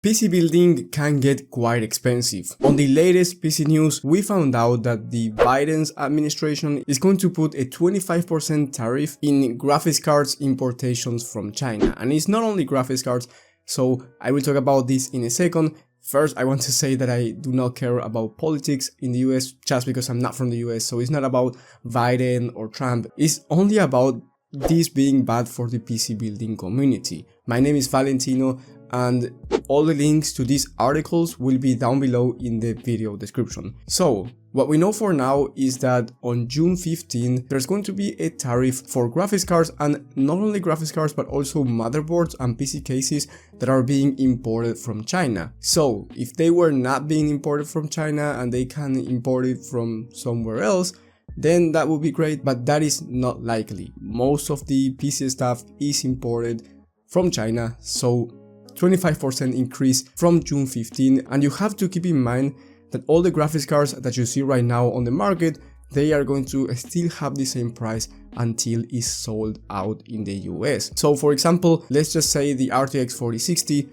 PC building can get quite expensive. On the latest PC news, we found out that the Biden's administration is going to put a 25% tariff in graphics cards importations from China. And it's not only graphics cards, so I will talk about this in a second. First, I want to say that I do not care about politics in the US just because I'm not from the US, so it's not about Biden or Trump. It's only about this being bad for the PC building community. My name is Valentino, and all the links to these articles will be down below in the video description. So, what we know for now is that on June 15, there's going to be a tariff for graphics cards, and not only graphics cards but also motherboards and PC cases that are being imported from China. So, if they were not being imported from China and they can import it from somewhere else, then that would be great, but that is not likely. Most of the PC stuff is imported from China, so 25% increase from June 15, and you have to keep in mind that all the graphics cards that you see right now on the market, they are going to still have the same price until it's sold out in the US. So for example, let's just say the RTX 4060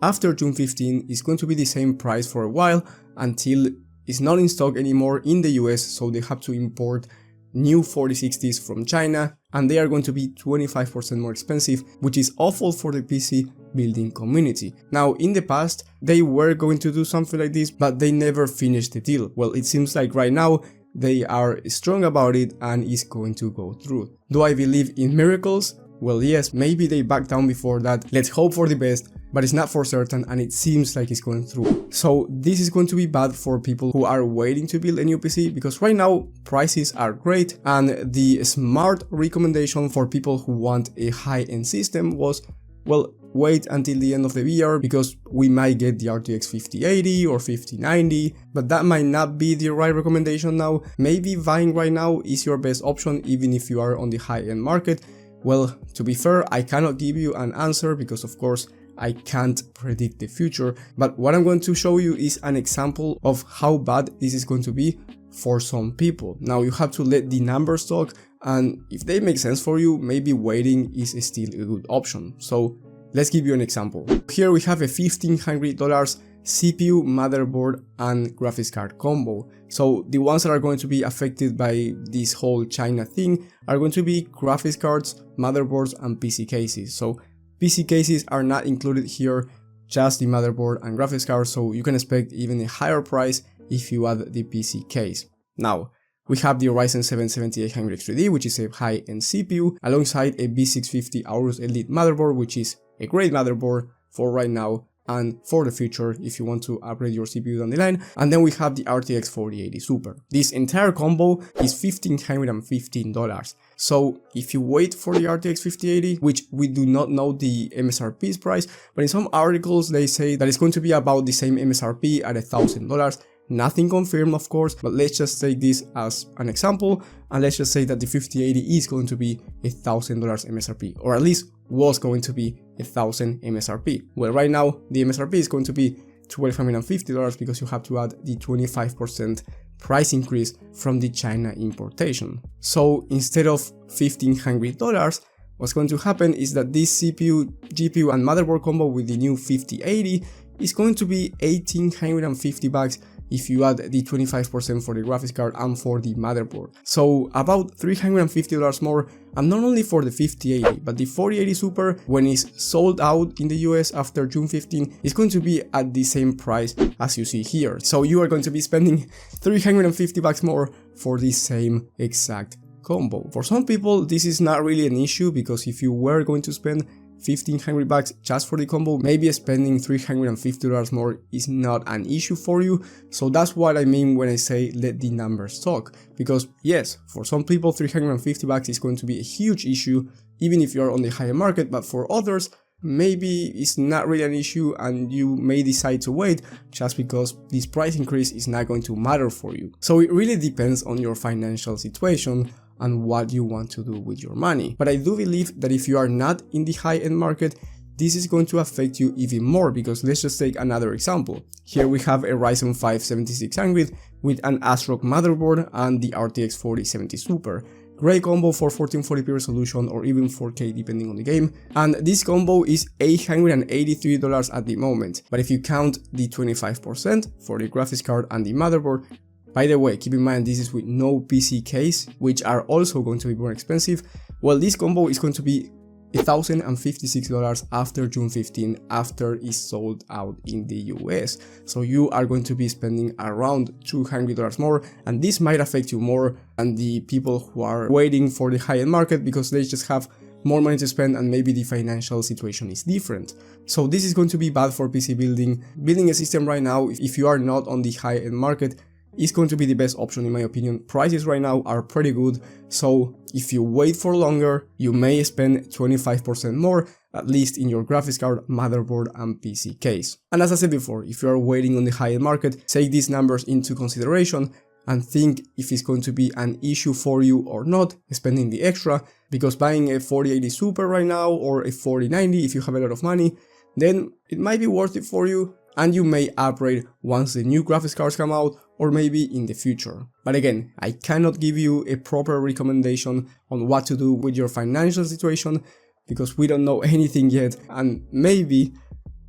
after June 15 is going to be the same price for a while until it's not in stock anymore in the US, so they have to import new 4060s from China, and they are going to be 25% more expensive, which is awful for the PC building community. Now, in the past, they were going to do something like this, but they never finished the deal. Well, it seems like right now, they are strong about it and it's going to go through. Do I believe in miracles? Well, yes, maybe they backed down before that. Let's hope for the best, but it's not for certain and it seems like it's going through. So this is going to be bad for people who are waiting to build a new PC, because right now prices are great, and the smart recommendation for people who want a high-end system was, well, wait until the end of the year because we might get the RTX 5080 or 5090, but that might not be the right recommendation now. Maybe buying right now is your best option even if you are on the high-end market. Well, to be fair, I cannot give you an answer because of course I can't predict the future, but what I'm going to show you is an example of how bad this is going to be for some people. Now you have to let the numbers talk, and if they make sense for you, maybe waiting is still a good option. So let's give you an example. Here we have a $1,500 CPU, motherboard and graphics card combo. So the ones that are going to be affected by this whole China thing are going to be graphics cards, motherboards and PC cases. So PC cases are not included here, just the motherboard and graphics card, so you can expect even a higher price if you add the PC case. Now, we have the Ryzen 7 7800 X3D, which is a high-end CPU, alongside a B650 Aorus Elite motherboard, which is a great motherboard for right now and for the future if you want to upgrade your CPU down the line. And then we have the RTX 4080 Super. This entire combo is $1,515. So if you wait for the RTX 5080, which we do not know the MSRP's price, but in some articles they say that it's going to be about the same MSRP at $1,000. Nothing confirmed, of course, but let's just take this as an example, and let's just say that the 5080 is going to be $1,000 MSRP, or at least was going to be $1,000 MSRP. Well, right now the MSRP is going to be $1,250 because you have to add the 25% price increase from the China importation. So instead of $1,500, what's going to happen is that this CPU, GPU and motherboard combo with the new 5080 is going to be $1,850 if you add the 25% for the graphics card and for the motherboard. So about $350 more, and not only for the 5080, but the 4080 Super, when it's sold out in the US after June 15, is going to be at the same price as you see here. So you are going to be spending $350 more for the same exact combo. For some people, this is not really an issue, because if you were going to spend $1,500 just for the combo, maybe spending $350 more is not an issue for you. So that's what I mean when I say let the numbers talk, because yes, for some people $350 is going to be a huge issue even if you're on the higher market, but for others maybe it's not really an issue and you may decide to wait just because this price increase is not going to matter for you. So it really depends on your financial situation and what you want to do with your money. But I do believe that if you are not in the high-end market, this is going to affect you even more, because let's just take another example. Here we have a Ryzen 5 7600 with an ASRock motherboard and the RTX 4070 Super. Great combo for 1440p resolution or even 4K depending on the game, and this combo is $883 at the moment, but if you count the 25% for the graphics card and the motherboard, by the way, keep in mind this is with no PC case, which are also going to be more expensive, well, this combo is going to be $1,056 after June 15, after it's sold out in the US. So you are going to be spending around $200 more, and this might affect you more than the people who are waiting for the high-end market because they just have more money to spend and maybe the financial situation is different. So this is going to be bad for PC building. Building a system right now, if you are not on the high-end market, is going to be the best option in my opinion. Prices right now are pretty good, so if you wait for longer, you may spend 25% more, at least in your graphics card, motherboard and PC case. And as I said before, if you are waiting on the high-end market, take these numbers into consideration and think if it's going to be an issue for you or not, spending the extra, because buying a 4080 Super right now or a 4090 if you have a lot of money, then it might be worth it for you, and you may upgrade once the new graphics cards come out or maybe in the future. But again, I cannot give you a proper recommendation on what to do with your financial situation because we don't know anything yet, and maybe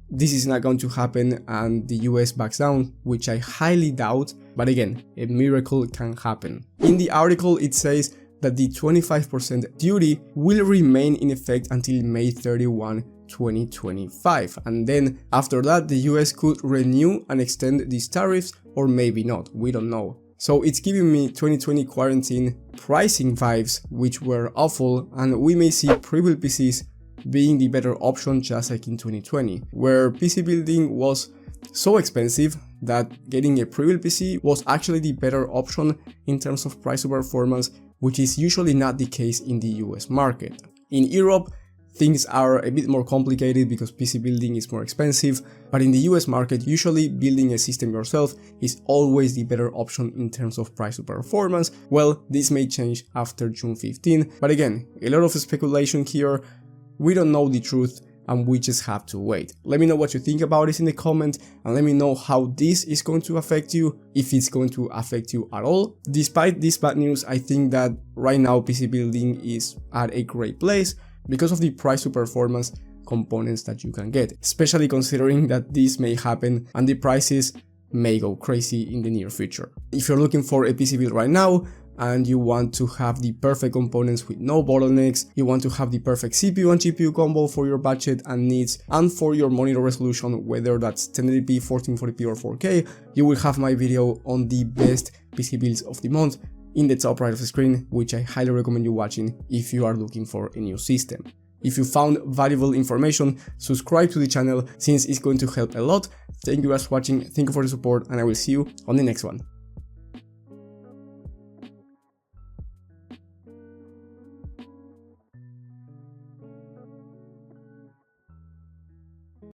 this is not going to happen and the US backs down, which I highly doubt, but again, a miracle can happen. In the article it says that the 25% duty will remain in effect until May 31, 2025, and then after that the US could renew and extend these tariffs, or maybe not, we don't know. So it's giving me 2020 quarantine pricing vibes, which were awful, and we may see pre-built PCs being the better option, just like in 2020, where PC building was so expensive that getting a pre-built PC was actually the better option in terms of price to performance, which is usually not the case in the US market. In Europe, things are a bit more complicated because PC building is more expensive, but in the US market, usually building a system yourself is always the better option in terms of price to performance. Well, this may change after June 15, but again, a lot of speculation here, we don't know the truth and we just have to wait. Let me know what you think about this in the comment, and let me know how this is going to affect you, if it's going to affect you at all. Despite this bad news, I think that right now PC building is at a great place because of the price to performance components that you can get, especially considering that this may happen and the prices may go crazy in the near future. If you're looking for a PC build right now and you want to have the perfect components with no bottlenecks, you want to have the perfect CPU and GPU combo for your budget and needs and for your monitor resolution, whether that's 1080p, 1440p or 4K, you will have my video on the best PC builds of the month in the top right of the screen, which I highly recommend you watching if you are looking for a new system. If you found valuable information, subscribe to the channel since it's going to help a lot. Thank you guys for watching, thank you for the support, and I will see you on the next one.